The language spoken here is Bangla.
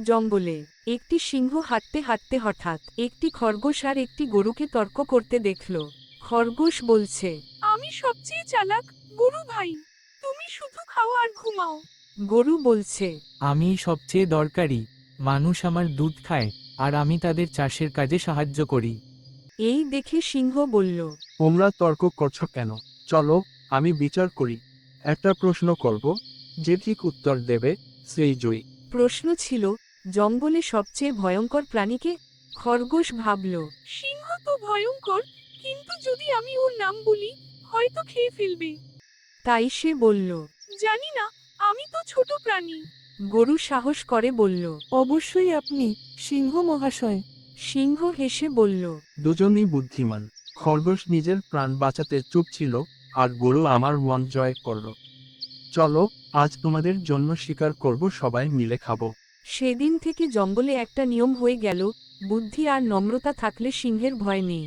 জঙ্গলে একটি সিংহ হাঁটতে হাঁটতে হঠাৎ একটি খরগোশ আর একটি গরুকে তর্ক করতে দেখল। খরগোশ বলছে, আমি সবচেয়ে চালাক, গরু ভাই। তুমি শুধু খাও আর ঘুমাও। গরু বলছে, আমি সবচেয়ে দরকারি, মানুষ আমার দুধ খায়, আর আমি তাদের চাষের কাজে সাহায্য করি। এই দেখে সিংহ বলল, তোমরা তর্ক করছো কেন? চলো, আমি বিচার করি। একটা প্রশ্ন করব, যে ঠিক উত্তর দেবে সেই জয়ী। প্রশ্ন ছিল, জঙ্গলে সবচেয়ে ভয়ঙ্কর প্রাণীকে? খরগোশ ভাবল, সিংহ তো ভয়ঙ্কর, কিন্তু যদি আমি ওর নাম বলি, হয়তো খেয়ে ফেলবে। তাই সে বলল। জানি না, আমি তো ছোট প্রাণী। গরু সাহস করে বলল। অবশ্যই আপনি, সিংহ মহাশয়। সিংহ হেসে বলল, দুজনই বুদ্ধিমান। খরগোশ নিজের প্রাণ বাঁচাতে চুপ ছিল, আর গরু আমার মন জয় করল। চলো, আজ তোমাদের জন্য শিকার করব, সবাই মিলে খাবো। সেদিন থেকে জঙ্গলে একটা নিয়ম হয়ে গেল, বুদ্ধি আর নম্রতা থাকলে সিংহের ভয় নেই।